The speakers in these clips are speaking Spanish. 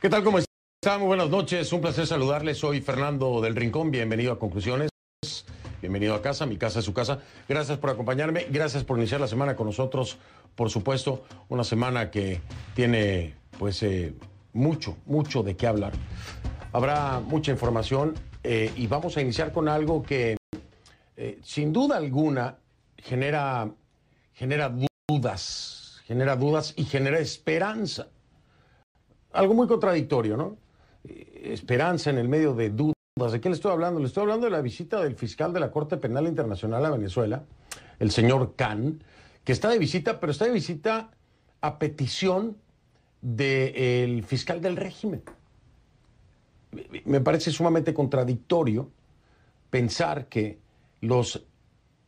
¿Qué tal? ¿Cómo están? Muy buenas noches. Un placer saludarles. Soy Fernando del Rincón. Bienvenido a Conclusiones. Bienvenido a casa. Mi casa es su casa. Gracias por acompañarme. Gracias por iniciar la semana con nosotros. Por supuesto, una semana que tiene, pues, mucho de qué hablar. Habrá mucha información y vamos a iniciar con algo que, sin duda alguna, genera dudas y genera esperanza. Algo muy contradictorio, ¿no? Esperanza en el medio de dudas. ¿De qué le estoy hablando? Le estoy hablando de la visita del fiscal de la Corte Penal Internacional a Venezuela, el señor Khan, que está de visita, pero está de visita a petición del fiscal del régimen. Me parece sumamente contradictorio pensar que los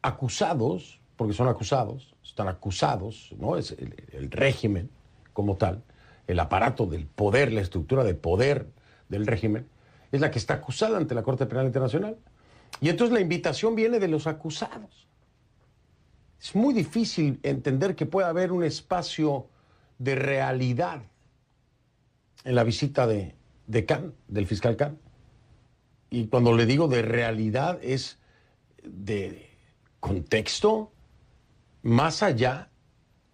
acusados, porque son acusados, están acusados, ¿no? Es el régimen como tal, el aparato del poder, la estructura de poder del régimen, es la que está acusada ante la Corte Penal Internacional. Y entonces la invitación viene de los acusados. Es muy difícil entender que pueda haber un espacio de realidad en la visita de Khan, del fiscal Khan. Y cuando le digo de realidad es de contexto más allá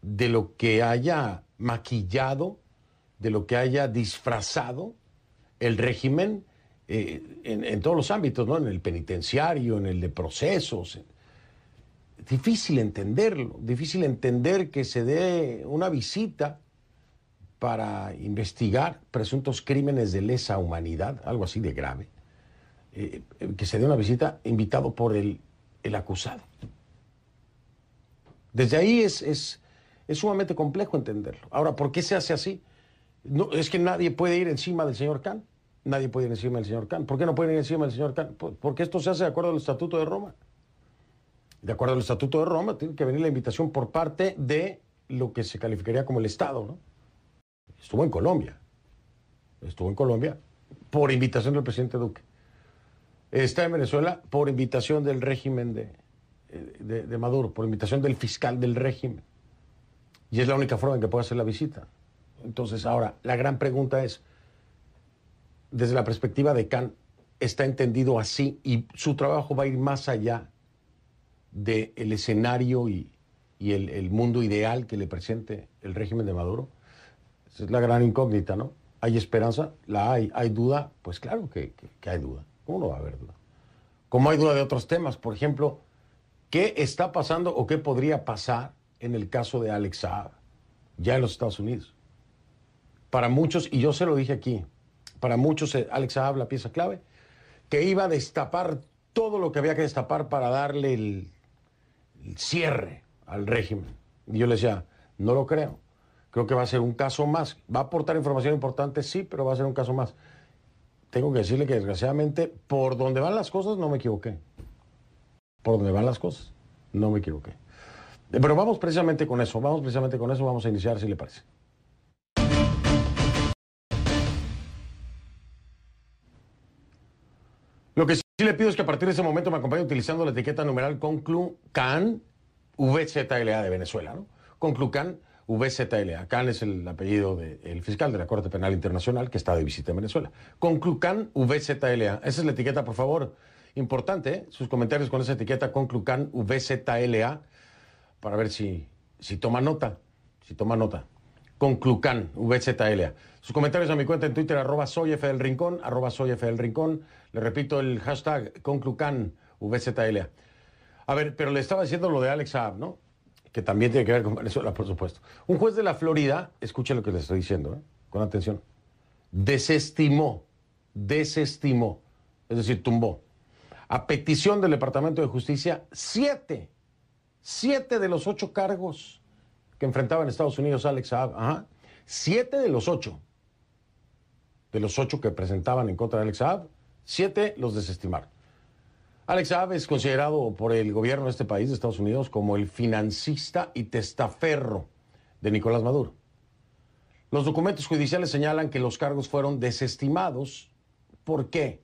de lo que haya maquillado, de lo que haya disfrazado el régimen en todos los ámbitos, ¿no? En el penitenciario, en el de procesos. Difícil entenderlo, difícil entender que se dé una visita para investigar presuntos crímenes de lesa humanidad, algo así de grave, que se dé una visita invitado por el acusado. Desde ahí es sumamente complejo entenderlo. Ahora, ¿por qué se hace así? No, es que nadie puede ir encima del señor Khan. Nadie puede ir encima del señor Khan. ¿Por qué no pueden ir encima del señor Khan? Porque esto se hace de acuerdo al Estatuto de Roma. De acuerdo al Estatuto de Roma, tiene que venir la invitación por parte de lo que se calificaría como el Estado, ¿no? Estuvo en Colombia por invitación del presidente Duque. Está en Venezuela por invitación del régimen de Maduro, por invitación del fiscal del régimen. Y es la única forma en que puede hacer la visita. Entonces, ahora, la gran pregunta es, desde la perspectiva de Khan, ¿está entendido así y su trabajo va a ir más allá del escenario y el mundo ideal que le presente el régimen de Maduro? Esa es la gran incógnita, ¿no? ¿Hay esperanza? La hay. ¿Hay duda? Pues claro que hay duda. ¿Cómo no va a haber duda? Como hay duda de otros temas. Por ejemplo, ¿qué está pasando o qué podría pasar en el caso de Alex Saab, ya en los Estados Unidos? Para muchos, y yo se lo dije aquí, para muchos Alex Saab, la pieza clave, que iba a destapar todo lo que había que destapar para darle el cierre al régimen. Y yo le decía, no lo creo. Creo que va a ser un caso más. ¿Va a aportar información importante? Sí, pero va a ser un caso más. Tengo que decirle que desgraciadamente, por donde van las cosas, no me equivoqué. Por donde van las cosas, no me equivoqué. Pero vamos precisamente con eso, vamos a iniciar, si le parece. Lo que sí le pido es que a partir de ese momento me acompañe utilizando la etiqueta numeral CONCLUCAN VZLA de Venezuela, ¿no? CONCLUCAN VZLA. Khan es el apellido del fiscal de la Corte Penal Internacional que está de visita en Venezuela. CONCLUCAN VZLA. Esa es la etiqueta, por favor. Importante, ¿eh? Sus comentarios con esa etiqueta CONCLUCAN VZLA para ver si toma nota. CONCLUCAN VZLA. Sus comentarios a mi cuenta en Twitter, @soyfdelrincón, @soyfdelrincón. Le repito el hashtag CONCLUCAN VZLA. A ver, pero le estaba diciendo lo de Alex Saab, ¿no? Que también tiene que ver con Venezuela, por supuesto. Un juez de la Florida, escuche lo que le estoy diciendo, con atención, desestimó, es decir, tumbó, a petición del Departamento de Justicia, 7 de los 8 cargos que enfrentaba en Estados Unidos Alex Saab. 7 de los 8. De los 8 que presentaban en contra de Alex Saab, 7 los desestimaron. Alex Saab es considerado por el gobierno de este país, de Estados Unidos, como el financista y testaferro de Nicolás Maduro. Los documentos judiciales señalan que los cargos fueron desestimados. ¿Por qué?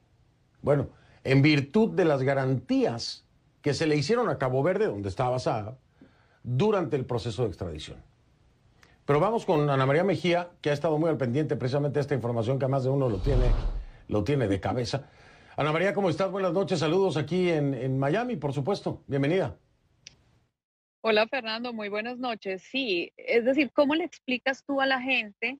Bueno, en virtud de las garantías que se le hicieron a Cabo Verde, donde estaba Saab, durante el proceso de extradición. Pero vamos con Ana María Mejía, que ha estado muy al pendiente precisamente de esta información que a más de uno lo tiene de cabeza. Ana María, ¿cómo estás? Buenas noches, saludos aquí en Miami, por supuesto. Bienvenida. Hola Fernando, muy buenas noches. Sí, es decir, ¿cómo le explicas tú a la gente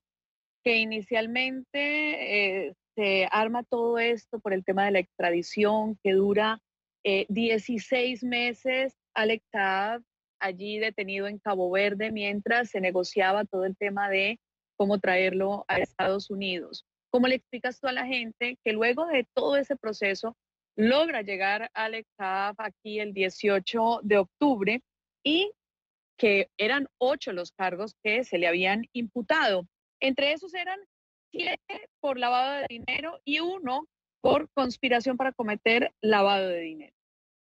que inicialmente se arma todo esto por el tema de la extradición que dura 16 meses? Alex Saab allí detenido en Cabo Verde mientras se negociaba todo el tema de cómo traerlo a Estados Unidos. ¿Cómo le explicas tú a la gente que luego de todo ese proceso logra llegar Alex Saab aquí el 18 de octubre y que eran 8 los cargos que se le habían imputado? Entre esos eran 7 por lavado de dinero y 1 por conspiración para cometer lavado de dinero.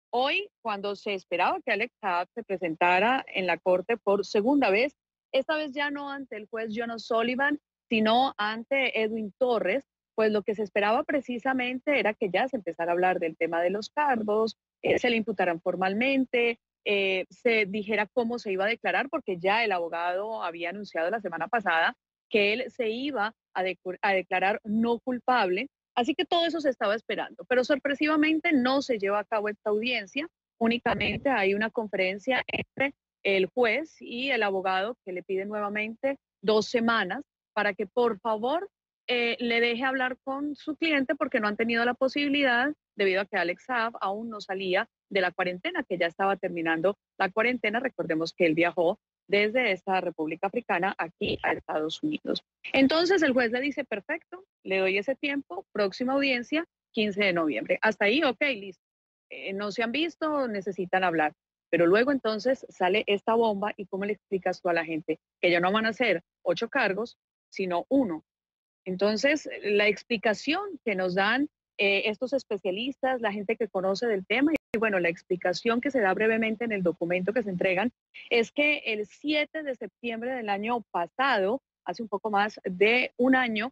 Hoy, cuando se esperaba que Alex Saab se presentara en la corte por segunda vez, esta vez ya no ante el juez John O'Sullivan, sino ante Edwin Torres, pues lo que se esperaba precisamente era que ya se empezara a hablar del tema de los cargos, se le imputaran formalmente, se dijera cómo se iba a declarar, porque ya el abogado había anunciado la semana pasada que él se iba a declarar no culpable. Así que todo eso se estaba esperando, pero sorpresivamente no se lleva a cabo esta audiencia, únicamente hay una conferencia entre el juez y el abogado que le pide nuevamente 2 semanas para que por favor le deje hablar con su cliente porque no han tenido la posibilidad debido a que Alex Saab aún no salía de la cuarentena, que ya estaba terminando la cuarentena. Recordemos que él viajó desde esta República Africana aquí a Estados Unidos. Entonces el juez le dice, perfecto, le doy ese tiempo, próxima audiencia, 15 de noviembre. Hasta ahí, ok, listo. No se han visto, necesitan hablar. Pero luego entonces sale esta bomba y ¿cómo le explicas tú a la gente? Que ya no van a ser 8 cargos, sino 1. Entonces, la explicación que nos dan estos especialistas, la gente que conoce del tema, y bueno, la explicación que se da brevemente en el documento que se entregan, es que el 7 de septiembre del año pasado, hace un poco más de un año,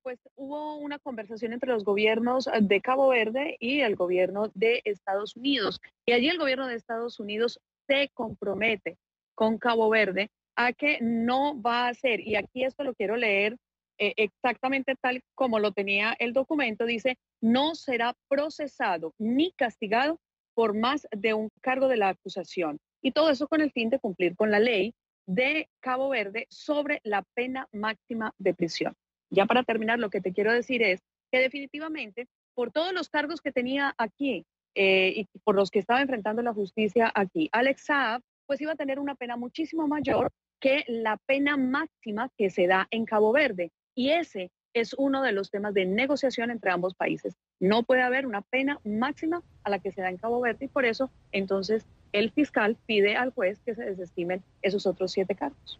pues hubo una conversación entre los gobiernos de Cabo Verde y el gobierno de Estados Unidos. Y allí el gobierno de Estados Unidos se compromete con Cabo Verde a que no va a hacer, y aquí esto lo quiero leer exactamente tal como lo tenía el documento, dice, no será procesado ni castigado por más de un cargo de la acusación. Y todo eso con el fin de cumplir con la ley de Cabo Verde sobre la pena máxima de prisión. Ya para terminar, lo que te quiero decir es que definitivamente, por todos los cargos que tenía aquí y por los que estaba enfrentando la justicia aquí, Alex Saab, pues iba a tener una pena muchísimo mayor que la pena máxima que se da en Cabo Verde. Y ese es uno de los temas de negociación entre ambos países. No puede haber una pena máxima a la que se da en Cabo Verde y por eso entonces el fiscal pide al juez que se desestimen esos otros 7 cargos.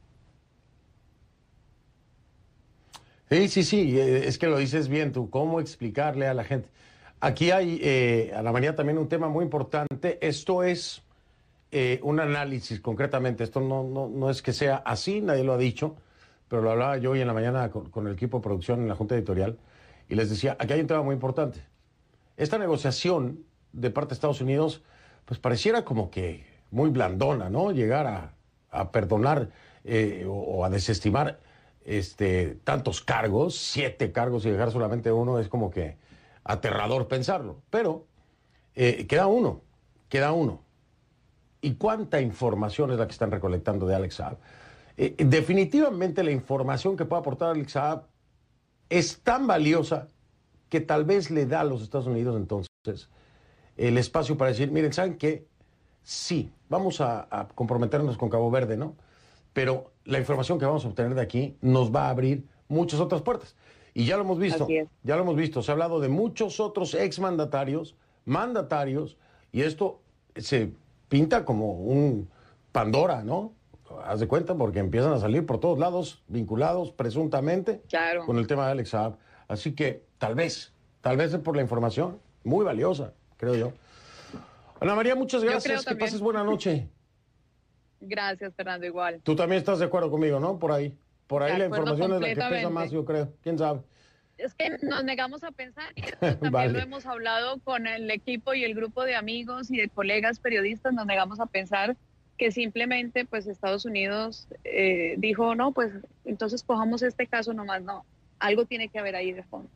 Sí, es que lo dices bien tú, ¿cómo explicarle a la gente? Aquí hay, a la mañana también un tema muy importante, esto es un análisis concretamente, esto no es que sea así, nadie lo ha dicho, pero lo hablaba yo hoy en la mañana con el equipo de producción en la Junta Editorial y les decía, aquí hay un tema muy importante. Esta negociación de parte de Estados Unidos, pues pareciera como que muy blandona, ¿no? Llegar a perdonar o a desestimar tantos cargos, 7 cargos y dejar solamente uno, es como que aterrador pensarlo. Pero queda uno. ¿Y cuánta información es la que están recolectando de Alex Saab? Definitivamente la información que puede aportar Alex Saab es tan valiosa que tal vez le da a los Estados Unidos entonces el espacio para decir, miren, ¿saben qué? Sí, vamos a comprometernos con Cabo Verde, ¿no? Pero la información que vamos a obtener de aquí nos va a abrir muchas otras puertas. Y ya lo hemos visto, ya lo hemos visto. Se ha hablado de muchos otros exmandatarios, mandatarios, y esto se pinta como un Pandora, ¿no? Haz de cuenta, porque empiezan a salir por todos lados, vinculados presuntamente con el tema de Alex Saab. Así que tal vez es por la información, muy valiosa, creo yo. Ana María, muchas gracias, que pases buena noche. Gracias, Fernando, igual. Tú también estás de acuerdo conmigo, ¿no? Por ahí la información es la que pesa más, yo creo. ¿Quién sabe? Es que nos negamos a pensar, y esto también vale. Lo hemos hablado con el equipo y el grupo de amigos y de colegas periodistas, nos negamos a pensar que simplemente pues Estados Unidos dijo, no, pues entonces cojamos este caso nomás, no, algo tiene que haber ahí de fondo.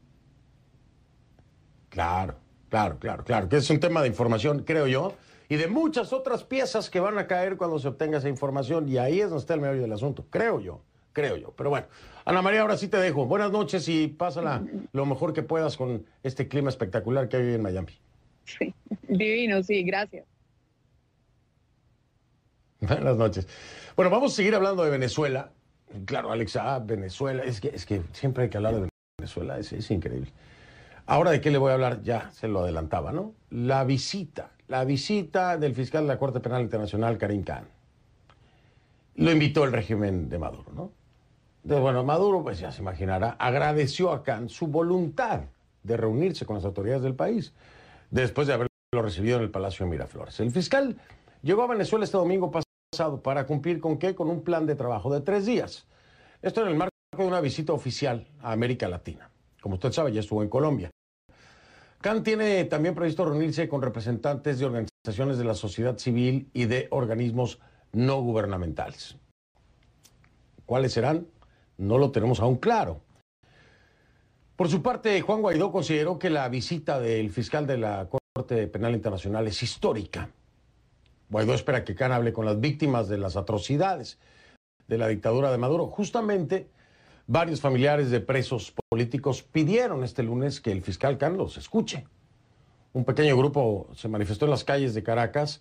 Claro, claro, que es un tema de información, creo yo, y de muchas otras piezas que van a caer cuando se obtenga esa información, y ahí es donde está el meollo del asunto, creo yo. Pero bueno, Ana María, ahora sí te dejo. Buenas noches y pásala lo mejor que puedas con este clima espectacular que hay hoy en Miami. Sí, divino, sí, gracias. Buenas noches. Bueno, vamos a seguir hablando de Venezuela. Claro, Alexa, Venezuela, es que siempre hay que hablar de Venezuela, es increíble. Ahora, ¿de qué le voy a hablar? Ya se lo adelantaba, ¿no? La visita del fiscal de la Corte Penal Internacional, Karim Khan. Lo invitó el régimen de Maduro, ¿no? Bueno, Maduro, pues ya se imaginará, agradeció a Khan su voluntad de reunirse con las autoridades del país después de haberlo recibido en el Palacio de Miraflores. El fiscal llegó a Venezuela este domingo pasado para cumplir ¿con qué? Con un plan de trabajo de 3 días. Esto en el marco de una visita oficial a América Latina. Como usted sabe, ya estuvo en Colombia. Khan tiene también previsto reunirse con representantes de organizaciones de la sociedad civil y de organismos no gubernamentales. ¿Cuáles serán? No lo tenemos aún claro. Por su parte, Juan Guaidó consideró que la visita del fiscal de la Corte Penal Internacional es histórica. Guaidó espera que Khan hable con las víctimas de las atrocidades de la dictadura de Maduro. Justamente, varios familiares de presos políticos pidieron este lunes que el fiscal Khan los escuche. Un pequeño grupo se manifestó en las calles de Caracas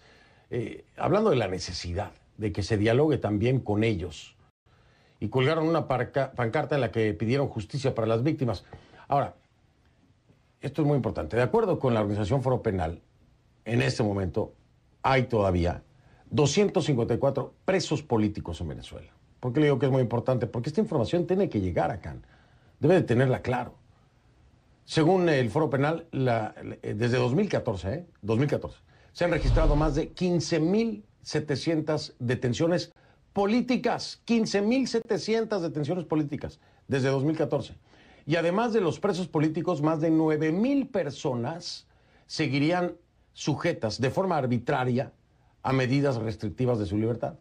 hablando de la necesidad de que se dialogue también con ellos. Y colgaron una pancarta en la que pidieron justicia para las víctimas. Ahora, esto es muy importante. De acuerdo con la organización Foro Penal, en este momento hay todavía 254 presos políticos en Venezuela. ¿Por qué le digo que es muy importante? Porque esta información tiene que llegar a Khan. Debe de tenerla claro. Según el Foro Penal, desde 2014, se han registrado más de 15.700 detenciones políticas. 15.700 detenciones políticas desde 2014. Y además de los presos políticos, más de 9.000 personas seguirían sujetas de forma arbitraria a medidas restrictivas de su libertad.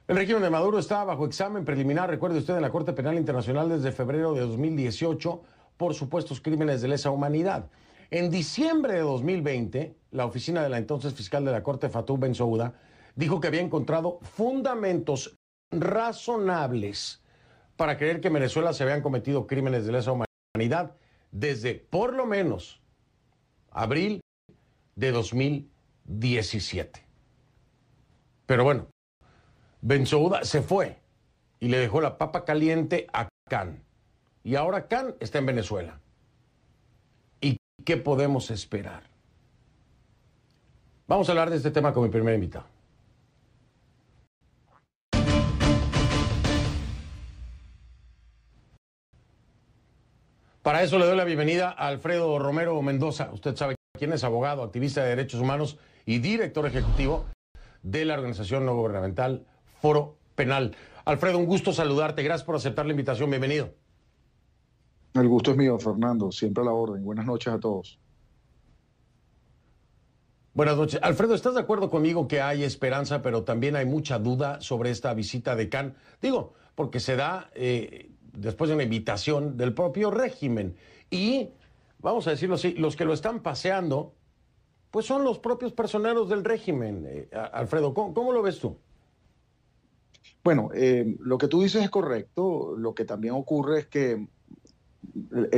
El régimen de Maduro está bajo examen preliminar, recuerde usted, en la Corte Penal Internacional desde febrero de 2018 por supuestos crímenes de lesa humanidad. En diciembre de 2020, la oficina de la entonces fiscal de la Corte, Fatou Bensouda, dijo que había encontrado fundamentos razonables para creer que en Venezuela se habían cometido crímenes de lesa humanidad desde por lo menos abril de 2017. Pero bueno, Bensouda se fue y le dejó la papa caliente a Khan. Y ahora Khan está en Venezuela. ¿Y qué podemos esperar? Vamos a hablar de este tema con mi primer invitado. Para eso le doy la bienvenida a Alfredo Romero Mendoza. Usted sabe quién es, abogado, activista de derechos humanos y director ejecutivo de la organización no gubernamental Foro Penal. Alfredo, un gusto saludarte. Gracias por aceptar la invitación. Bienvenido. El gusto es mío, Fernando. Siempre a la orden. Buenas noches a todos. Buenas noches. Alfredo, ¿estás de acuerdo conmigo que hay esperanza, pero también hay mucha duda sobre esta visita de Khan? Digo, porque se da después de una invitación del propio régimen. Y, vamos a decirlo así, los que lo están paseando, pues son los propios personeros del régimen. Alfredo, ¿cómo lo ves tú? Bueno, lo que tú dices es correcto. Lo que también ocurre es que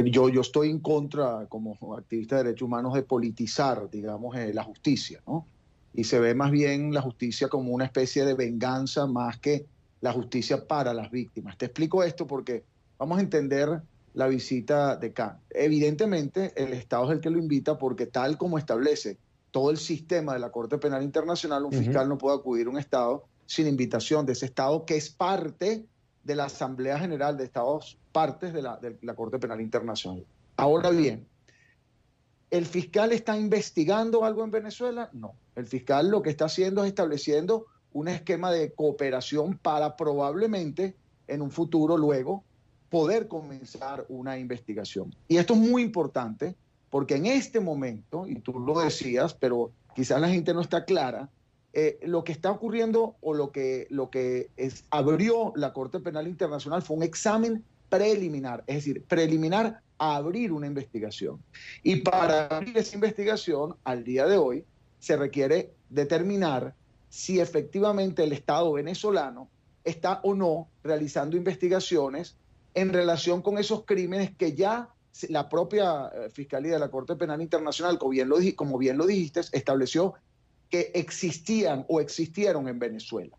yo estoy en contra, como activista de derechos humanos, de politizar, digamos, la justicia, ¿no? Y se ve más bien la justicia como una especie de venganza más que la justicia para las víctimas. Te explico esto porque vamos a entender la visita de Khan. Evidentemente, el Estado es el que lo invita porque tal como establece todo el sistema de la Corte Penal Internacional, un fiscal no puede acudir a un Estado sin invitación de ese Estado que es parte de la Asamblea General de Estados partes de la Corte Penal Internacional. Ahora bien, ¿el fiscal está investigando algo en Venezuela? No. El fiscal lo que está haciendo es estableciendo un esquema de cooperación para probablemente en un futuro luego poder comenzar una investigación. Y esto es muy importante porque en este momento, y tú lo decías, pero quizás la gente no está clara, lo que está ocurriendo o lo que abrió la Corte Penal Internacional fue un examen preliminar, es decir, preliminar a abrir una investigación. Y para abrir esa investigación, al día de hoy, se requiere determinar si efectivamente el Estado venezolano está o no realizando investigaciones en relación con esos crímenes que ya la propia Fiscalía de la Corte Penal Internacional, como bien lo dijiste, estableció que existían o existieron en Venezuela.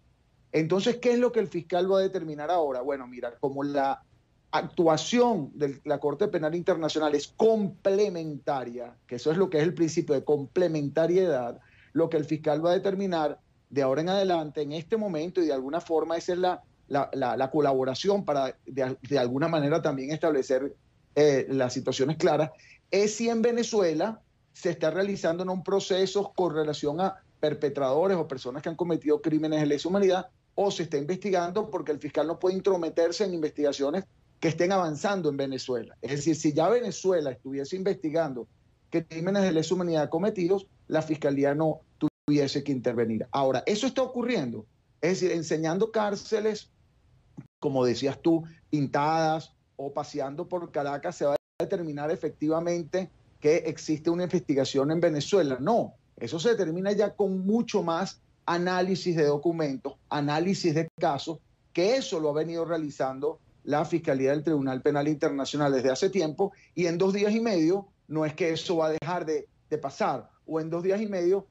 Entonces, ¿qué es lo que el fiscal va a determinar ahora? Bueno, mira, como la actuación de la Corte Penal Internacional es complementaria, que eso es lo que es el principio de complementariedad, lo que el fiscal va a determinar de ahora en adelante, en este momento, y de alguna forma esa es la colaboración para de alguna manera también establecer las situaciones claras, es si en Venezuela se está realizando un proceso con relación a perpetradores o personas que han cometido crímenes de lesa humanidad, o se está investigando porque el fiscal no puede intrometerse en investigaciones que estén avanzando en Venezuela. Es decir, si ya Venezuela estuviese investigando crímenes de lesa humanidad cometidos, la fiscalía no tuviese que intervenir. Ahora, eso está ocurriendo, es decir, enseñando cárceles, como decías tú, pintadas o paseando por Caracas, se va a determinar efectivamente que existe una investigación en Venezuela. No, eso se determina ya con mucho más análisis de documentos, análisis de casos, que eso lo ha venido realizando la Fiscalía del Tribunal Penal Internacional desde hace tiempo, y en 2 días y medio no es que eso va a dejar de pasar, o en 2 días y medio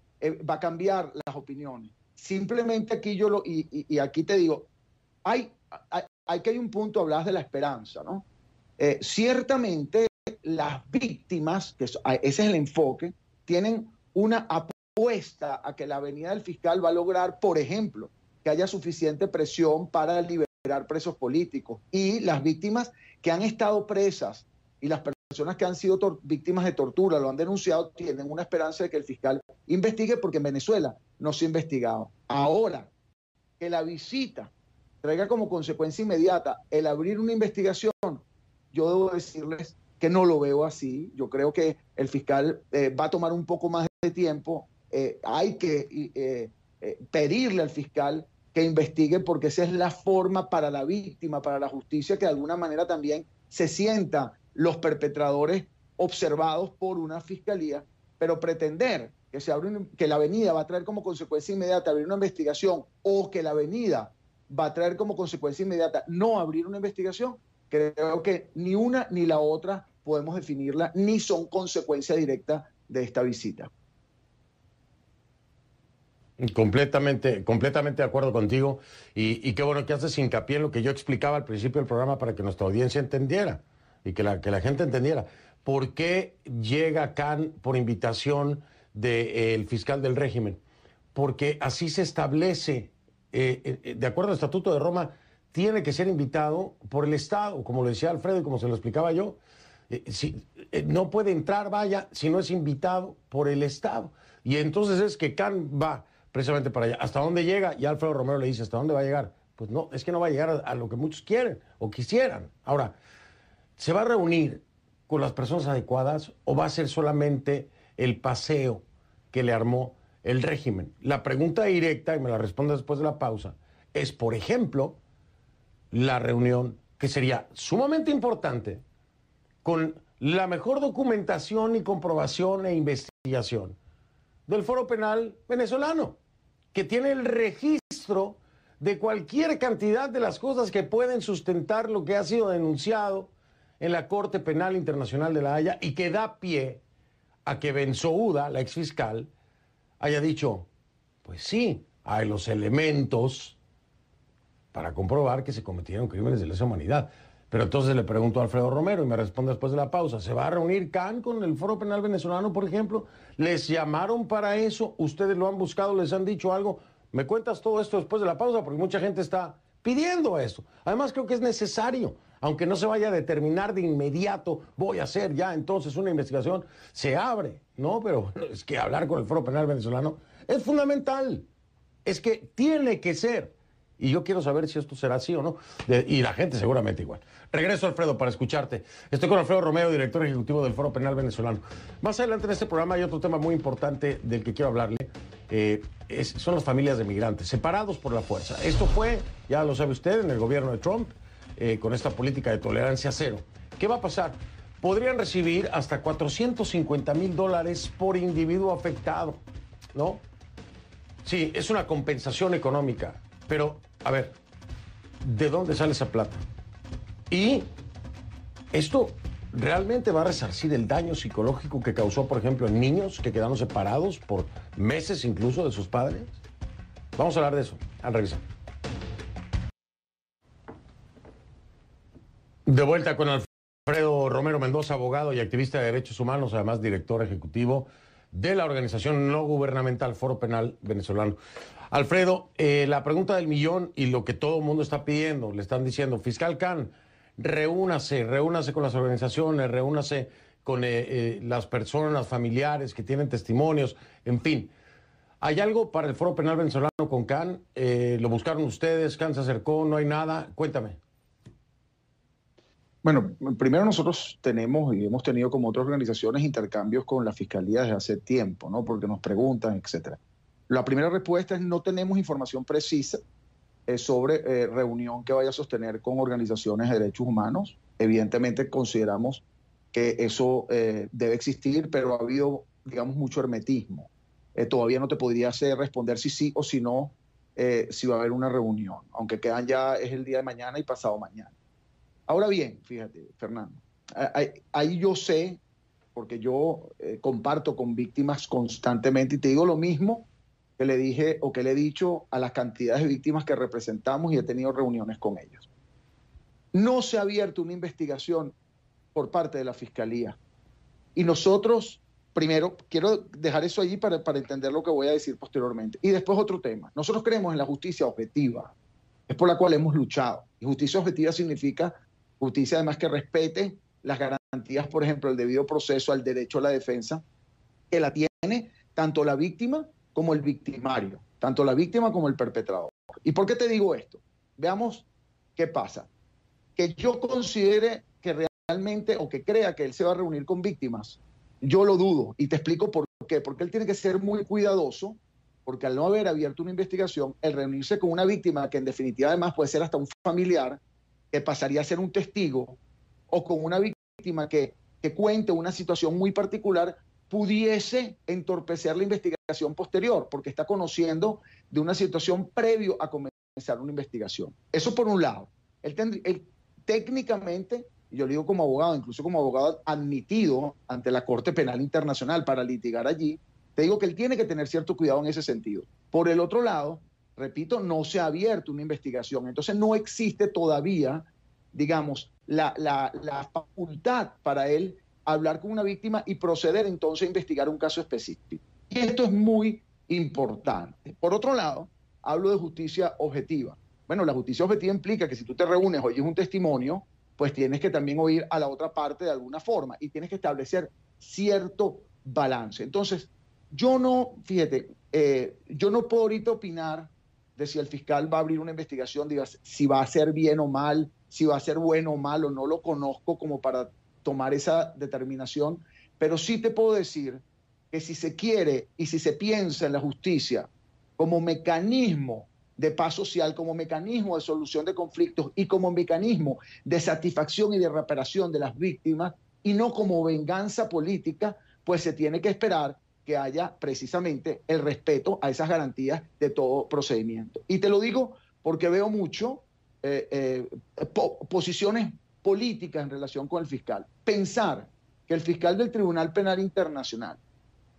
va a cambiar las opiniones. Simplemente aquí y aquí te digo, hay un punto, hablas de la esperanza, ¿no? Ciertamente las víctimas, ese es el enfoque, tienen una apuesta a que la venida del fiscal va a lograr, por ejemplo, que haya suficiente presión para liberar presos políticos, y las víctimas que han estado presas y las personas que han sido víctimas de tortura, lo han denunciado, tienen una esperanza de que el fiscal investigue, porque en Venezuela no se ha investigado. Ahora, que la visita traiga como consecuencia inmediata el abrir una investigación, yo debo decirles que no lo veo así. Yo creo que el fiscal va a tomar un poco más de tiempo. Hay que pedirle al fiscal que investigue, porque esa es la forma para la víctima, para la justicia, que de alguna manera también se sientan los perpetradores observados por una fiscalía. Pero pretender que la avenida va a traer como consecuencia inmediata abrir una investigación, o que la avenida va a traer como consecuencia inmediata no abrir una investigación, creo que ni una ni la otra podemos definirla, ni son consecuencia directa de esta visita. Completamente de acuerdo contigo, y qué bueno que haces hincapié en lo que yo explicaba al principio del programa para que nuestra audiencia entendiera y que la gente entendiera. ¿Por qué llega Khan por invitación del fiscal del régimen? Porque así se establece, de acuerdo al Estatuto de Roma, tiene que ser invitado por el Estado, como lo decía Alfredo y como se lo explicaba yo. No puede entrar, vaya, si no es invitado por el Estado. Y entonces es que Khan va precisamente para allá. ¿Hasta dónde llega? Y Alfredo Romero le dice, ¿hasta dónde va a llegar? Pues no, es que no va a llegar a lo que muchos quieren o quisieran. Ahora, ¿se va a reunir con las personas adecuadas o va a ser solamente el paseo que le armó el régimen? La pregunta directa, y me la responde después de la pausa, es, por ejemplo, la reunión, que sería sumamente importante, con la mejor documentación y comprobación e investigación del Foro Penal venezolano, que tiene el registro de cualquier cantidad de las cosas que pueden sustentar lo que ha sido denunciado en la Corte Penal Internacional de La Haya, y que da pie a que Bensouda, la exfiscal, haya dicho, pues sí, hay los elementos para comprobar que se cometieron crímenes de lesa humanidad. Pero entonces le pregunto a Alfredo Romero y me responde después de la pausa, ¿se va a reunir Khan con el Foro Penal venezolano, por ejemplo? ¿Les llamaron para eso? ¿Ustedes lo han buscado? ¿Les han dicho algo? ¿Me cuentas todo esto después de la pausa? Porque mucha gente está pidiendo esto. Además, creo que es necesario, aunque no se vaya a determinar de inmediato, voy a hacer ya entonces una investigación, se abre, ¿no? Pero bueno, es que hablar con el Foro Penal venezolano es fundamental, es que tiene que ser. Y yo quiero saber si esto será así o no. Y la gente seguramente igual. Regreso, Alfredo, para escucharte. Estoy con Alfredo Romero, director ejecutivo del Foro Penal venezolano. Más adelante en este programa hay otro tema muy importante del que quiero hablarle. son las familias de migrantes, separados por la fuerza. Esto fue, ya lo sabe usted, en el gobierno de Trump, con esta política de tolerancia cero. ¿Qué va a pasar? Podrían recibir hasta $450,000 por individuo afectado, ¿no? Sí, es una compensación económica, pero, a ver, ¿de dónde sale esa plata? Y esto realmente va a resarcir el daño psicológico que causó, por ejemplo, en niños que quedaron separados por meses incluso de sus padres. Vamos a hablar de eso al regresar. De vuelta con Alfredo Romero Mendoza, abogado y activista de derechos humanos, además director ejecutivo de la organización no gubernamental Foro Penal Venezolano. Alfredo, la pregunta del millón y lo que todo el mundo está pidiendo, le están diciendo, fiscal Khan, reúnase con las organizaciones, reúnase con las personas, familiares que tienen testimonios, en fin. ¿Hay algo para el Foro Penal Venezolano con Khan? ¿Lo buscaron ustedes? ¿Khan se acercó? ¿No hay nada? Cuéntame. Bueno, primero nosotros tenemos y hemos tenido como otras organizaciones intercambios con la Fiscalía desde hace tiempo, ¿no? Porque nos preguntan, etcétera. La primera respuesta es no tenemos información precisa sobre reunión que vaya a sostener con organizaciones de derechos humanos. Evidentemente consideramos que eso debe existir, pero ha habido, digamos, mucho hermetismo. Todavía no te podría hacer responder si sí o si no, si va a haber una reunión, aunque quedan ya, es el día de mañana y pasado mañana. Ahora bien, fíjate, Fernando, ahí yo sé, porque yo comparto con víctimas constantemente y te digo lo mismo que le dije o que le he dicho a las cantidades de víctimas que representamos y he tenido reuniones con ellos. No se ha abierto una investigación por parte de la Fiscalía. Y nosotros, primero, quiero dejar eso allí para entender lo que voy a decir posteriormente. Y después otro tema. Nosotros creemos en la justicia objetiva. Es por la cual hemos luchado. Y justicia objetiva significa justicia además que respete las garantías, por ejemplo, el debido proceso, al derecho a la defensa, que la tiene tanto la víctima como el victimario, tanto la víctima como el perpetrador. ¿Y por qué te digo esto? Veamos qué pasa. Que yo considere que realmente o que crea que él se va a reunir con víctimas, yo lo dudo y te explico por qué. Porque él tiene que ser muy cuidadoso, porque al no haber abierto una investigación, el reunirse con una víctima que en definitiva además puede ser hasta un familiar, que pasaría a ser un testigo, o con una víctima que cuente una situación muy particular, pudiese entorpecer la investigación posterior, porque está conociendo de una situación previo a comenzar una investigación. Eso por un lado. Él técnicamente, yo lo digo como abogado, incluso como abogado admitido ante la Corte Penal Internacional para litigar allí, te digo que él tiene que tener cierto cuidado en ese sentido. Por el otro lado, repito, no se ha abierto una investigación, entonces no existe todavía, digamos, la facultad para él hablar con una víctima y proceder entonces a investigar un caso específico. Y esto es muy importante. Por otro lado, hablo de justicia objetiva. Bueno, la justicia objetiva implica que si tú te reúnes, oyes un testimonio, pues tienes que también oír a la otra parte de alguna forma y tienes que establecer cierto balance. Entonces, yo no, fíjate, yo no puedo ahorita opinar de si el fiscal va a abrir una investigación, digas, si va a ser bien o mal, si va a ser bueno o malo, no lo conozco como para tomar esa determinación, pero sí te puedo decir que si se quiere y si se piensa en la justicia como mecanismo de paz social, como mecanismo de solución de conflictos y como mecanismo de satisfacción y de reparación de las víctimas y no como venganza política, pues se tiene que esperar que haya precisamente el respeto a esas garantías de todo procedimiento. Y te lo digo porque veo mucho posiciones políticas en relación con el fiscal. Pensar que el fiscal del Tribunal Penal Internacional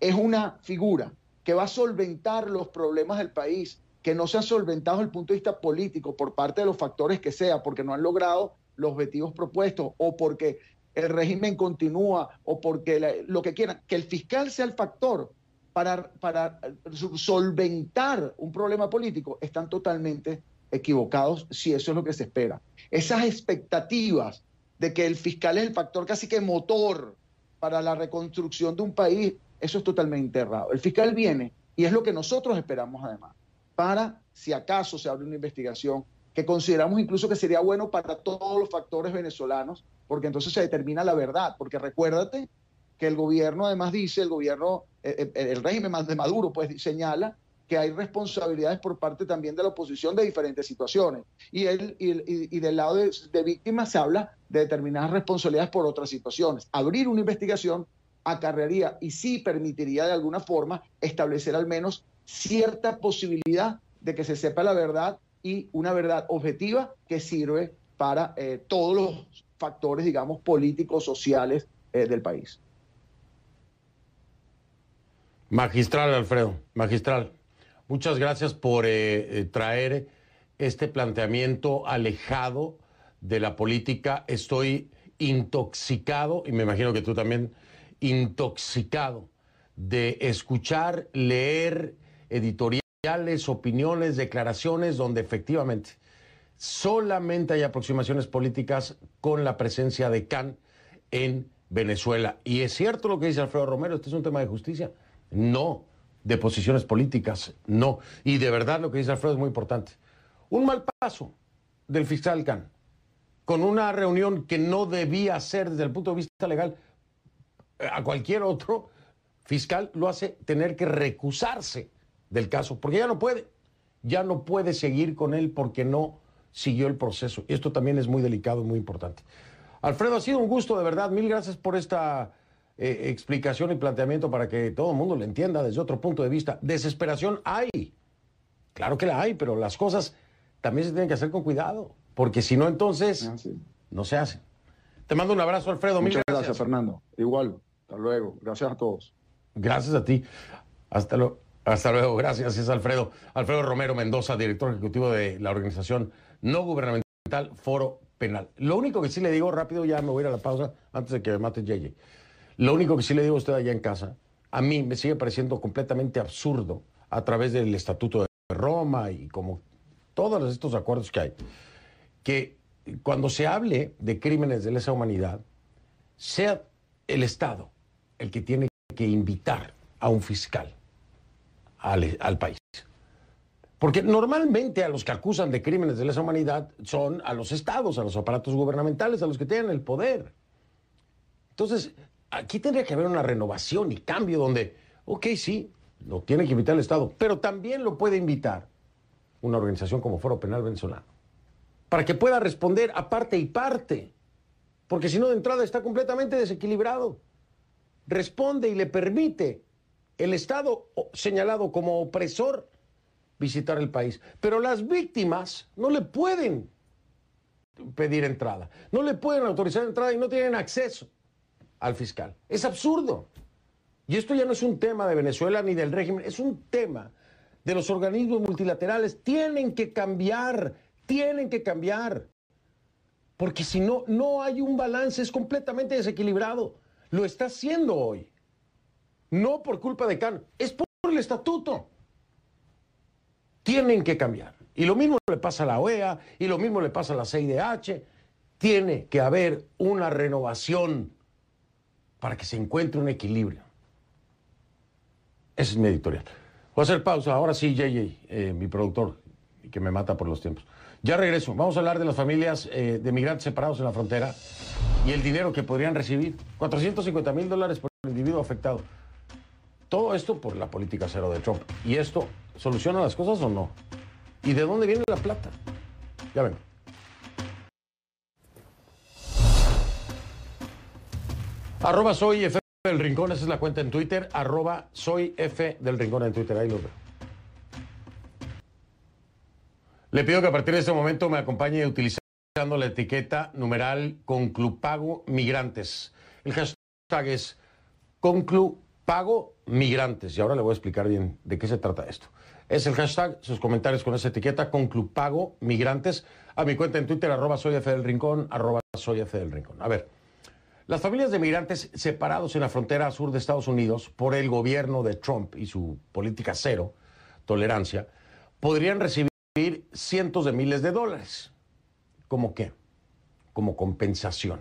es una figura que va a solventar los problemas del país, que no se han solventado desde el punto de vista político por parte de los factores que sea, porque no han logrado los objetivos propuestos o porque el régimen continúa o porque lo que quieran, que el fiscal sea el factor para solventar un problema político, están totalmente equivocados si eso es lo que se espera. Esas expectativas de que el fiscal es el factor casi que motor para la reconstrucción de un país, eso es totalmente errado. El fiscal viene, y es lo que nosotros esperamos además, para si acaso se abre una investigación, que consideramos incluso que sería bueno para todos los factores venezolanos, porque entonces se determina la verdad, porque recuérdate que el gobierno además dice, el régimen de Maduro pues señala que hay responsabilidades por parte también de la oposición de diferentes situaciones. Y del lado de víctimas se habla de determinadas responsabilidades por otras situaciones. Abrir una investigación acarrearía y sí permitiría de alguna forma establecer al menos cierta posibilidad de que se sepa la verdad y una verdad objetiva que sirve para todos los factores, digamos, políticos, sociales del país. Magistral, Alfredo, magistral. Muchas gracias por traer este planteamiento alejado de la política. Estoy intoxicado, y me imagino que tú también, intoxicado de escuchar, leer editoriales, opiniones, declaraciones, donde efectivamente solamente hay aproximaciones políticas con la presencia de Khan en Venezuela. Y es cierto lo que dice Alfredo Romero, este es un tema de justicia, no de posiciones políticas, no. Y de verdad lo que dice Alfredo es muy importante. Un mal paso del fiscal Khan, con una reunión que no debía ser desde el punto de vista legal, a cualquier otro fiscal lo hace tener que recusarse del caso, porque ya no puede seguir con él porque no siguió el proceso. Esto también es muy delicado y muy importante. Alfredo, ha sido un gusto, de verdad. Mil gracias por esta explicación y planteamiento para que todo el mundo lo entienda desde otro punto de vista. Desesperación hay, claro que la hay, pero las cosas también se tienen que hacer con cuidado, porque si no, entonces no se hacen. Te mando un abrazo, Alfredo. Muchas gracias, Fernando. Igual, hasta luego. Gracias a todos. Gracias a ti. Hasta luego. Gracias, es Alfredo. Alfredo Romero Mendoza, director ejecutivo de la organización no gubernamental Foro Penal. Lo único que sí le digo, rápido, ya me voy a ir a la pausa antes de que me mate JJ. Lo único que sí le digo a usted allá en casa, a mí me sigue pareciendo completamente absurdo a través del Estatuto de Roma y como todos estos acuerdos que hay, que cuando se hable de crímenes de lesa humanidad, sea el Estado el que tiene que invitar a un fiscal al país. Porque normalmente a los que acusan de crímenes de lesa humanidad son a los estados, a los aparatos gubernamentales, a los que tienen el poder. Entonces, aquí tendría que haber una renovación y cambio donde, ok, sí, lo tiene que invitar el Estado, pero también lo puede invitar una organización como Foro Penal Venezolano, para que pueda responder a parte y parte, porque si no, de entrada está completamente desequilibrado. Responde y le permite el Estado señalado como opresor visitar el país, pero las víctimas no le pueden pedir entrada, no le pueden autorizar entrada y no tienen acceso al fiscal. Es absurdo. Y esto ya no es un tema de Venezuela ni del régimen, es un tema de los organismos multilaterales. Tienen que cambiar, porque si no, no hay un balance, es completamente desequilibrado. Lo está haciendo hoy. No por culpa de Khan, es por el estatuto. Tienen que cambiar. Y lo mismo le pasa a la OEA, y lo mismo le pasa a la CIDH. Tiene que haber una renovación para que se encuentre un equilibrio. Ese es mi editorial. Voy a hacer pausa. Ahora sí, JJ, mi productor, que me mata por los tiempos. Ya regreso. Vamos a hablar de las familias de migrantes separados en la frontera y el dinero que podrían recibir. $450,000 por individuo afectado. Todo esto por la política cero de Trump. ¿Y esto soluciona las cosas o no? ¿Y de dónde viene la plata? Ya ven. @soy F del Rincón, esa es la cuenta en Twitter. @soy F del Rincón en Twitter, ahí lo veo. Le pido que a partir de este momento me acompañe utilizando la etiqueta numeral Conclupago Migrantes. El hashtag es Conclupago Migrantes. Y ahora le voy a explicar bien de qué se trata esto. Es el hashtag, sus comentarios con esa etiqueta, Conclupago Migrantes, a mi cuenta en Twitter, @soy F del Rincón, @soy F del Rincón. A ver, las familias de migrantes separados en la frontera sur de Estados Unidos por el gobierno de Trump y su política cero tolerancia podrían recibir cientos de miles de dólares. ¿Cómo qué? Como compensación.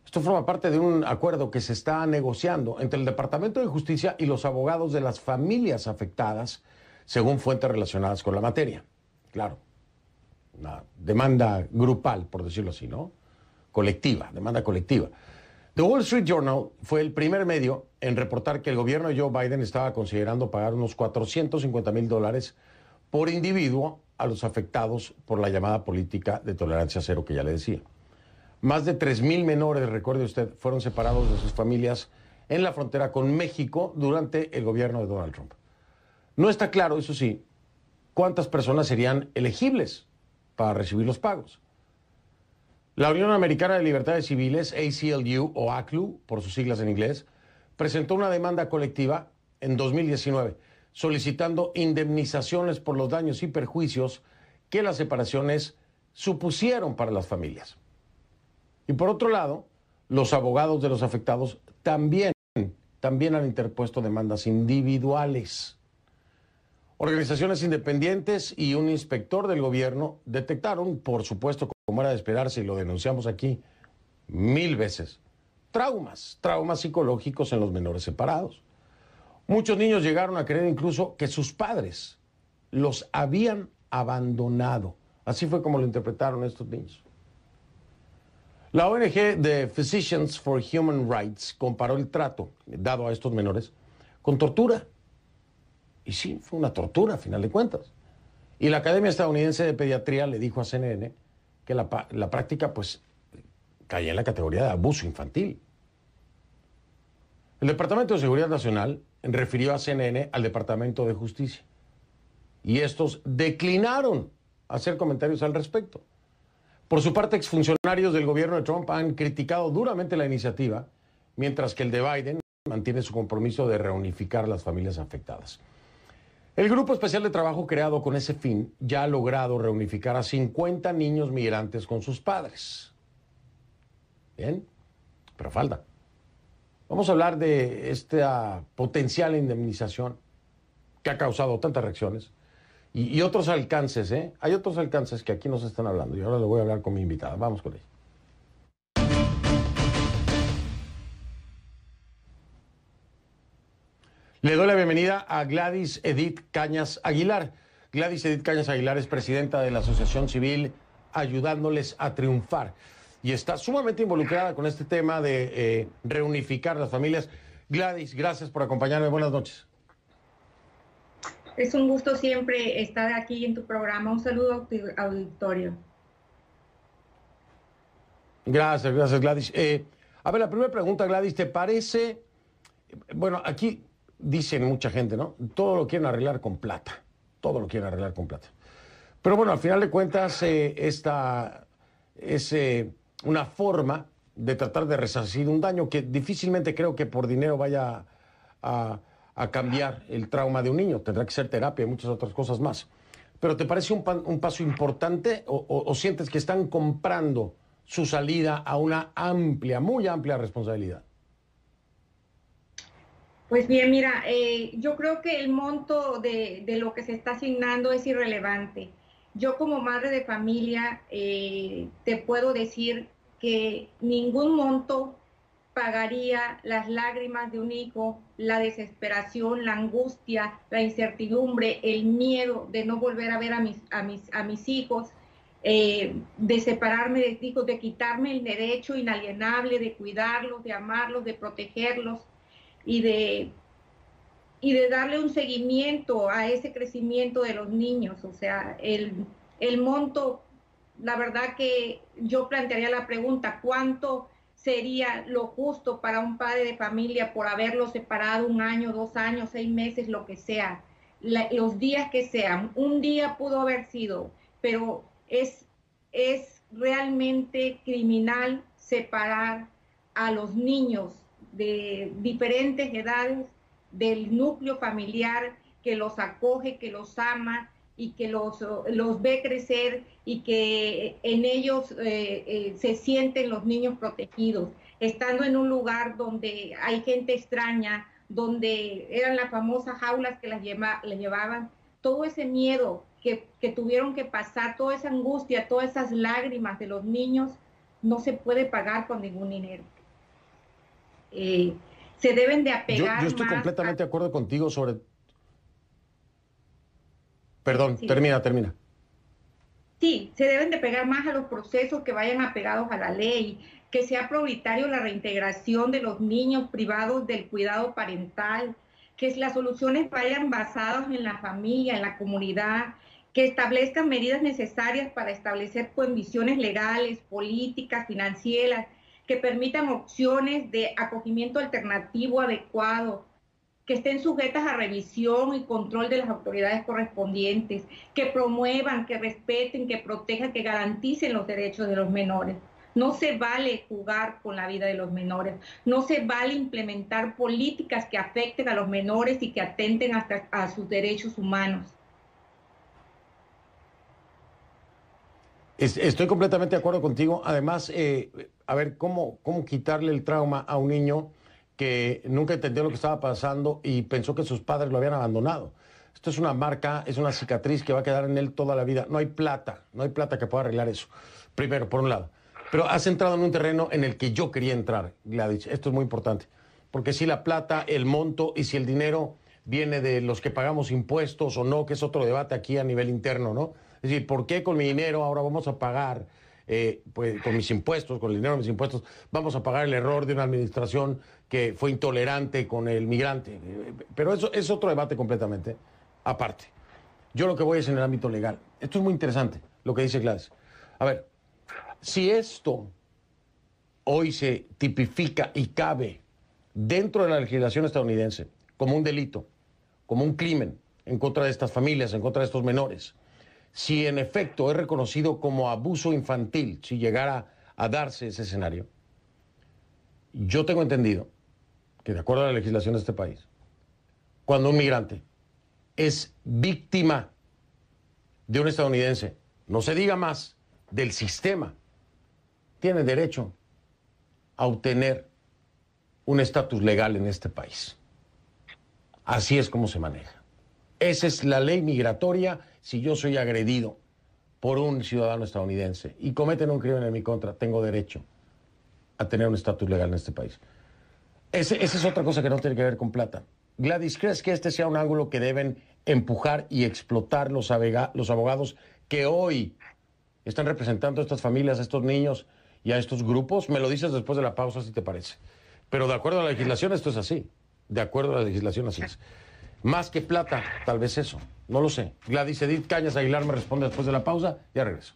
Esto forma parte de un acuerdo que se está negociando entre el Departamento de Justicia y los abogados de las familias afectadas, según fuentes relacionadas con la materia. Claro, una demanda grupal, por decirlo así, ¿no? Colectiva, demanda colectiva. The Wall Street Journal fue el primer medio en reportar que el gobierno de Joe Biden estaba considerando pagar unos $450,000 por individuo a los afectados por la llamada política de tolerancia cero que ya le decía. Más de 3,000 menores, recuerde usted, fueron separados de sus familias en la frontera con México durante el gobierno de Donald Trump. No está claro, eso sí, cuántas personas serían elegibles para recibir los pagos. La Unión Americana de Libertades Civiles, ACLU o ACLU, por sus siglas en inglés, presentó una demanda colectiva en 2019 solicitando indemnizaciones por los daños y perjuicios que las separaciones supusieron para las familias. Y por otro lado, los abogados de los afectados también han interpuesto demandas individuales. Organizaciones independientes y un inspector del gobierno detectaron, por supuesto, como era de esperarse, y lo denunciamos aquí 1000 veces, traumas psicológicos en los menores separados. Muchos niños llegaron a creer incluso que sus padres los habían abandonado. Así fue como lo interpretaron estos niños. La ONG de Physicians for Human Rights comparó el trato dado a estos menores con tortura. Y sí, fue una tortura, a final de cuentas. Y la Academia Estadounidense de Pediatría le dijo a CNN que la práctica, pues, caía en la categoría de abuso infantil. El Departamento de Seguridad Nacional refirió a CNN al Departamento de Justicia. Y estos declinaron hacer comentarios al respecto. Por su parte, exfuncionarios del gobierno de Trump han criticado duramente la iniciativa, mientras que el de Biden mantiene su compromiso de reunificar a las familias afectadas. El Grupo Especial de Trabajo creado con ese fin ya ha logrado reunificar a 50 niños migrantes con sus padres. Bien, pero falta. Vamos a hablar de esta potencial indemnización que ha causado tantas reacciones y otros alcances, ¿eh? Hay otros alcances que aquí nos están hablando y ahora le voy a hablar con mi invitada. Vamos con ella. Le doy la bienvenida a Gladys Edith Cañas Aguilar. Gladys Edith Cañas Aguilar es presidenta de la Asociación Civil Ayudándoles a Triunfar y está sumamente involucrada con este tema de reunificar las familias. Gladys, gracias por acompañarme. Buenas noches. Es un gusto siempre estar aquí en tu programa. Un saludo a tu auditorio. Gracias, Gladys. A ver, la primera pregunta, Gladys, ¿te parece? Bueno, aquí dicen mucha gente, ¿no? Todo lo quieren arreglar con plata. Todo lo quieren arreglar con plata. Pero bueno, al final de cuentas, esta es una forma de tratar de resarcir un daño que difícilmente creo que por dinero vaya a cambiar el trauma de un niño. Tendrá que ser terapia y muchas otras cosas más. ¿Pero te parece un paso importante o sientes que están comprando su salida a una amplia, muy amplia responsabilidad? Pues bien, mira, yo creo que el monto de lo que se está asignando es irrelevante. Yo como madre de familia te puedo decir que ningún monto pagaría las lágrimas de un hijo, la desesperación, la angustia, la incertidumbre, el miedo de no volver a ver a mis hijos, de separarme de hijos, de quitarme el derecho inalienable de cuidarlos, de amarlos, de protegerlos y de darle un seguimiento a ese crecimiento de los niños. O sea, el monto, la verdad que yo plantearía la pregunta, ¿cuánto sería lo justo para un padre de familia por haberlo separado 1 año, 2 años, 6 meses, lo que sea, los días que sean? Un día pudo haber sido, pero es realmente criminal separar a los niños de diferentes edades del núcleo familiar que los acoge, que los ama y que los ve crecer y que en ellos se sienten los niños protegidos, estando en un lugar donde hay gente extraña, donde eran las famosas jaulas que les llevaban, todo ese miedo que tuvieron que pasar, toda esa angustia, todas esas lágrimas de los niños, no se puede pagar con ningún dinero. Se deben de apegar. Yo estoy completamente de acuerdo contigo sobre... Perdón, sí. Termina. Sí, se deben de pegar más a los procesos que vayan apegados a la ley, que sea prioritario la reintegración de los niños privados del cuidado parental, que las soluciones vayan basadas en la familia, en la comunidad, que establezcan medidas necesarias para establecer condiciones legales, políticas, financieras, que permitan opciones de acogimiento alternativo adecuado, que estén sujetas a revisión y control de las autoridades correspondientes, que promuevan, que respeten, que protejan, que garanticen los derechos de los menores. No se vale jugar con la vida de los menores, no se vale implementar políticas que afecten a los menores y que atenten hasta a sus derechos humanos. Estoy completamente de acuerdo contigo. Además, a ver, ¿cómo quitarle el trauma a un niño que nunca entendió lo que estaba pasando y pensó que sus padres lo habían abandonado? Esto es una marca, es una cicatriz que va a quedar en él toda la vida. No hay plata que pueda arreglar eso. Primero, por un lado. Pero has entrado en un terreno en el que yo quería entrar, Gladys. Esto es muy importante. Porque si la plata, el monto y si el dinero viene de los que pagamos impuestos o no, que es otro debate aquí a nivel interno, ¿no? Es decir, ¿por qué con mi dinero ahora vamos a pagar, pues con mis impuestos, con el dinero de mis impuestos, vamos a pagar el error de una administración que fue intolerante con el migrante? Pero eso es otro debate completamente aparte. Yo lo que voy es en el ámbito legal. Esto es muy interesante, lo que dice Gladys. A ver, si esto hoy se tipifica y cabe dentro de la legislación estadounidense como un delito, como un crimen en contra de estas familias, en contra de estos menores, si en efecto es reconocido como abuso infantil, si llegara a darse ese escenario, yo tengo entendido que de acuerdo a la legislación de este país, cuando un migrante es víctima de un estadounidense, no se diga más, del sistema, tiene derecho a obtener un estatus legal en este país. Así es como se maneja. Esa es la ley migratoria. Si yo soy agredido por un ciudadano estadounidense y cometen un crimen en mi contra, tengo derecho a tener un estatus legal en este país. Esa es otra cosa que no tiene que ver con plata. Gladys, ¿crees que este sea un ángulo que deben empujar y explotar los abogados que hoy están representando a estas familias, a estos niños y a estos grupos? Me lo dices después de la pausa, si te parece. Pero de acuerdo a la legislación esto es así. De acuerdo a la legislación así es. Más que plata, tal vez eso. No lo sé. Gladys Edith Cañas Aguilar me responde después de la pausa. Ya regreso.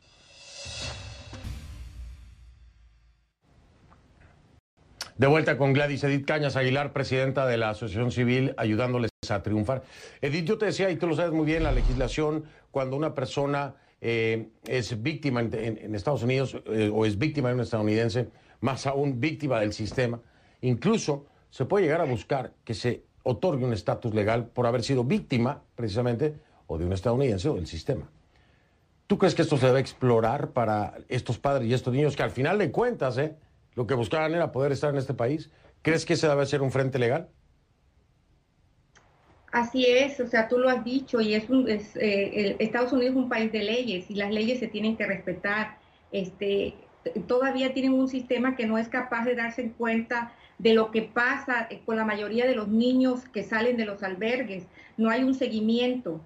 De vuelta con Gladys Edith Cañas Aguilar, presidenta de la Asociación Civil, ayudándoles a triunfar. Edith, yo te decía, y tú lo sabes muy bien, la legislación, cuando una persona es víctima en Estados Unidos o es víctima de un estadounidense, más aún víctima del sistema, incluso se puede llegar a buscar que se otorgue un estatus legal por haber sido víctima, precisamente, o de un estadounidense o del sistema. ¿Tú crees que esto se debe explorar para estos padres y estos niños que al final de cuentas, lo que buscaban era poder estar en este país? ¿Crees que ese debe ser un frente legal? Así es, o sea, tú lo has dicho, y Estados Unidos es un país de leyes y las leyes se tienen que respetar. Todavía tienen un sistema que no es capaz de darse cuenta de lo que pasa con la mayoría de los niños que salen de los albergues. No hay un seguimiento.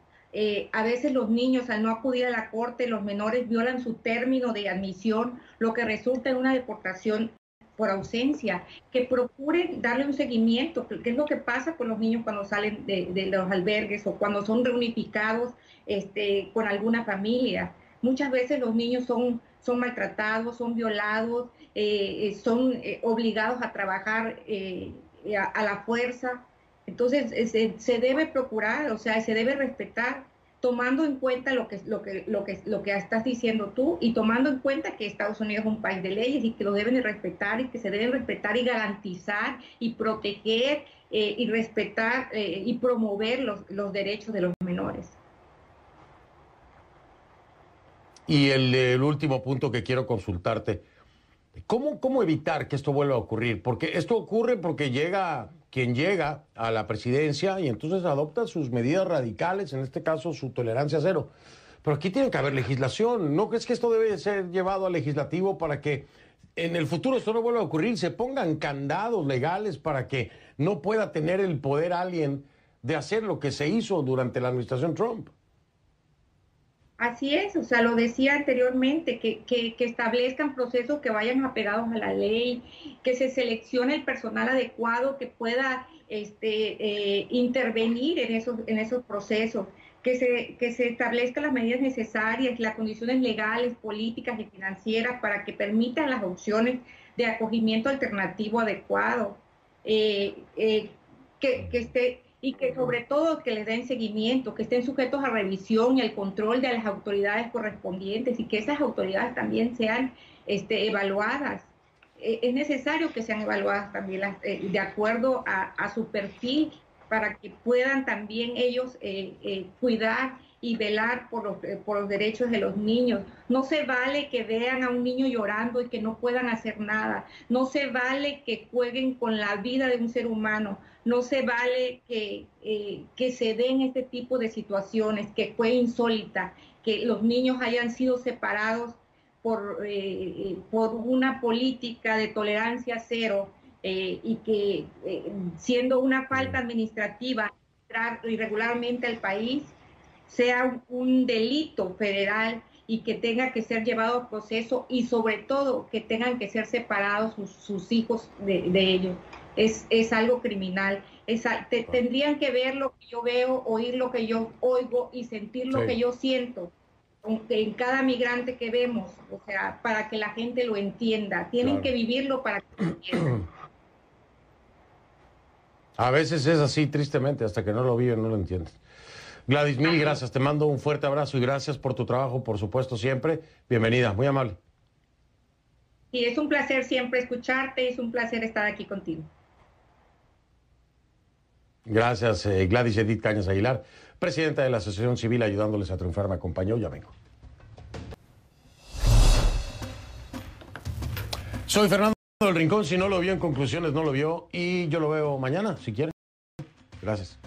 A veces los niños, al no acudir a la corte, los menores violan su término de admisión, lo que resulta en una deportación por ausencia. Que procuren darle un seguimiento, que es lo que pasa con los niños cuando salen de los albergues o cuando son reunificados con alguna familia. Muchas veces los niños son maltratados, son violados, son obligados a trabajar a la fuerza. Entonces se debe procurar, o sea, se debe respetar, tomando en cuenta lo que estás diciendo tú y tomando en cuenta que Estados Unidos es un país de leyes y que lo deben de respetar y que se deben respetar y garantizar y proteger y respetar y promover los derechos de los menores. Y el último punto que quiero consultarte, ¿cómo evitar que esto vuelva a ocurrir? Porque esto ocurre porque llega quien llega a la presidencia y entonces adopta sus medidas radicales, en este caso su tolerancia cero. Pero aquí tiene que haber legislación. ¿No crees que esto debe ser llevado al legislativo para que en el futuro esto no vuelva a ocurrir? Se pongan candados legales para que no pueda tener el poder alguien de hacer lo que se hizo durante la administración Trump. Así es, o sea, lo decía anteriormente, que establezcan procesos que vayan apegados a la ley, que se seleccione el personal adecuado que pueda intervenir en esos procesos, que se establezcan las medidas necesarias, las condiciones legales, políticas y financieras para que permitan las opciones de acogimiento alternativo adecuado, y que sobre todo que les den seguimiento, que estén sujetos a revisión y al control de las autoridades correspondientes y que esas autoridades también sean evaluadas. Es necesario que sean evaluadas también de acuerdo a su perfil para que puedan también ellos cuidar y velar por los derechos de los niños. No se vale que vean a un niño llorando y que no puedan hacer nada. No se vale que jueguen con la vida de un ser humano. No se vale que se den este tipo de situaciones, que fue insólita, que los niños hayan sido separados por una política de tolerancia cero y que siendo una falta administrativa entrar irregularmente al país sea un delito federal y que tenga que ser llevado a proceso y sobre todo que tengan que ser separados sus hijos de ellos. Es algo criminal. Tendrían que ver lo que yo veo, oír lo que yo oigo y sentir lo que yo siento en cada migrante que vemos, o sea, para que la gente lo entienda. Tienen que vivirlo para que lo entiendan. A veces es así, tristemente, hasta que no lo viven, no lo entiendes. Gladys, mil gracias. Te mando un fuerte abrazo y gracias por tu trabajo, por supuesto, siempre. Bienvenida, muy amable. Sí, es un placer siempre escucharte, es un placer estar aquí contigo. Gracias, Gladys Edith Cañas Aguilar, presidenta de la Asociación Civil Ayudándoles a Triunfar. Me acompañó, ya vengo. Soy Fernando del Rincón. Si no lo vio en Conclusiones, no lo vio. Y yo lo veo mañana, si quieren. Gracias.